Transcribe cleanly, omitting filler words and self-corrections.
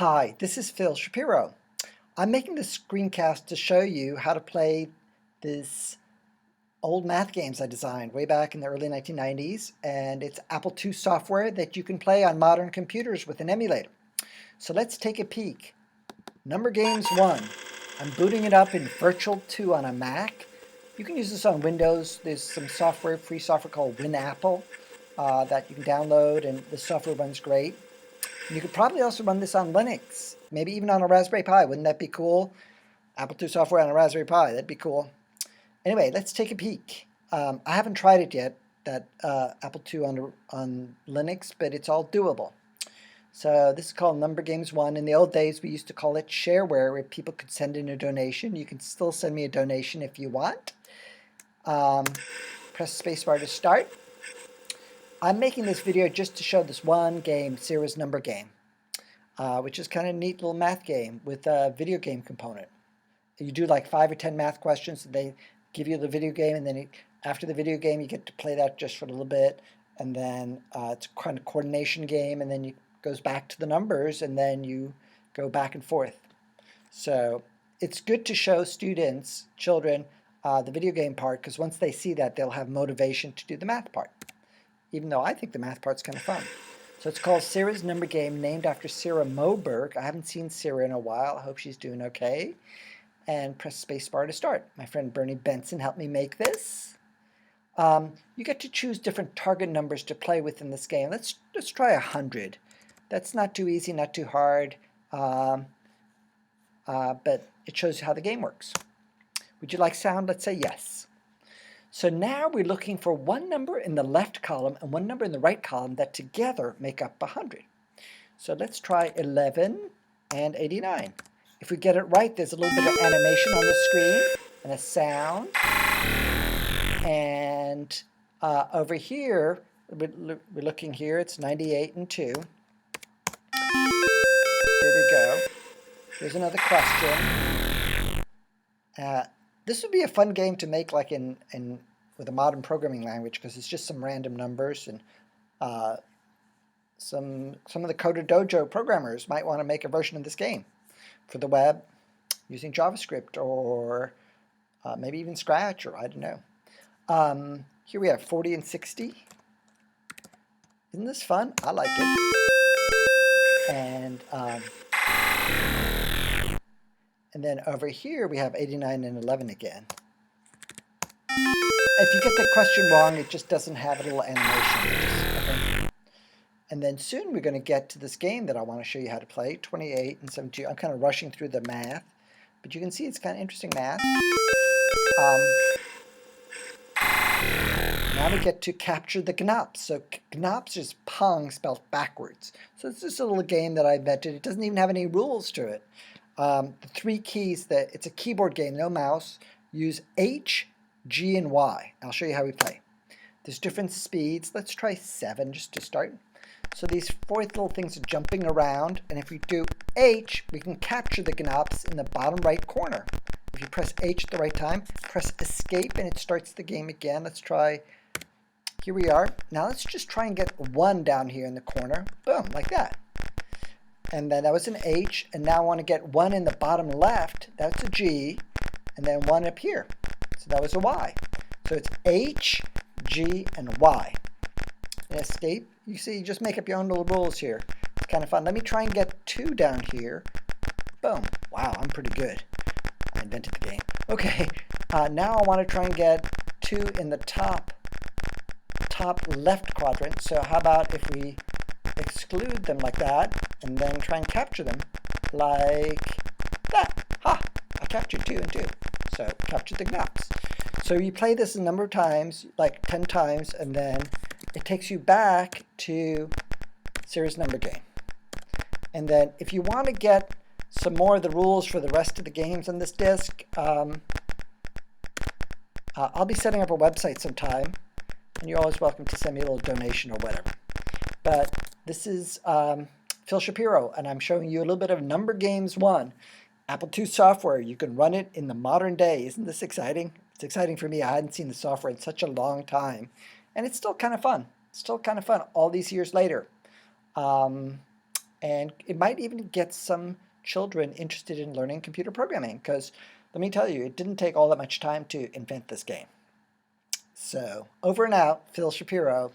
Hi, this is Phil Shapiro. I'm making this screencast to show you how to play this old math games I designed way back in the early 1990s, and it's Apple II software that you can play on modern computers with an emulator. So let's take a peek. Number Games 1. I'm booting it up in Virtual 2 on a Mac. You can use this on Windows. There's some software, free software called WinApple that you can download, and the software runs great. You could probably also run this on Linux, maybe even on a Raspberry Pi. Wouldn't that be cool? Apple II software on a Raspberry Pi, that'd be cool. Anyway, let's take a peek. I haven't tried it yet, that Apple II on Linux, but it's all doable. So this is called Number Games 1. In the old days, we used to call it shareware, where people could send in a donation. You can still send me a donation if you want. Press spacebar to start. I'm making this video just to show this one game, Sara's Number Game, which is kind of a neat little math game with a video game component. You do like 5 or 10 math questions, and they give you the video game, and then after the video game, you get to play that just for a little bit, and then it's a kind of coordination game, and then it goes back to the numbers, and then you go back and forth. So it's good to show students, children, the video game part, because once they see that, they'll have motivation to do the math part, even though I think the math part's kind of fun. So it's called Sara's Number Game, named after Sara Moberg. I haven't seen Sara in a while. I hope she's doing okay. And press spacebar to start. My friend Bernie Benson helped me make this. You get to choose different target numbers to play with in this game. Let's try 100. That's not too easy, not too hard, but it shows you how the game works. Would you like sound? Let's say yes. So now we're looking for one number in the left column and one number in the right column that together make up 100. So let's try 11 and 89. If we get it right, there's a little bit of animation on the screen and a sound. And over here, we're looking here, it's 98 and 2. There we go. Here's another question. This would be a fun game to make like with a modern programming language, because it's just some random numbers, and some of the Coder Dojo programmers might want to make a version of this game for the web using JavaScript or maybe even Scratch, or I don't know. Here we have 40 and 60. Isn't this fun? I like it. And then over here we have 89 and 11 again. If you get the question wrong, it just doesn't have a little animation. And then soon we're going to get to this game that I want to show you how to play, 28 and 72. I'm kind of rushing through the math, but you can see it's kind of interesting math. Now we get to capture the gnops. So gnops is Pong spelled backwards. So it's just a little game that I invented. It doesn't even have any rules to it. The 3 keys, it's a keyboard game, no mouse. Use H, G, and Y. I'll show you how we play. There's different speeds. Let's try 7 just to start. So these 4 little things are jumping around, and if we do H, we can capture the gnops in the bottom right corner. If you press H at the right time, press escape, and it starts the game again. Let's try, here we are. Now let's just try and get 1 down here in the corner. Boom, like that. And then that was an H, and now I want to get 1 in the bottom left. That's a G, and then 1 up here. So that was a Y. So it's H, G, and Y. And escape. You see, you just make up your own little rules here. It's kind of fun. Let me try and get 2 down here. Boom. Wow, I'm pretty good. I invented the game. Okay, now I want to try and get 2 in the top left quadrant. So how about if we exclude them like that, and then try and capture them like that. Ha! I captured 2 and 2. So captured the gnops. So you play this a number of times, like 10 times, and then it takes you back to Sara's Number Game. And then if you want to get some more of the rules for the rest of the games on this disc, I'll be setting up a website sometime, and you're always welcome to send me a little donation or whatever. But this is Phil Shapiro, and I'm showing you a little bit of Number Games 1. Apple II software. You can run it in the modern day. Isn't this exciting? It's exciting for me. I hadn't seen the software in such a long time. And it's still kind of fun. It's still kind of fun all these years later. And it might even get some children interested in learning computer programming, because let me tell you, it didn't take all that much time to invent this game. So, over and out, Phil Shapiro.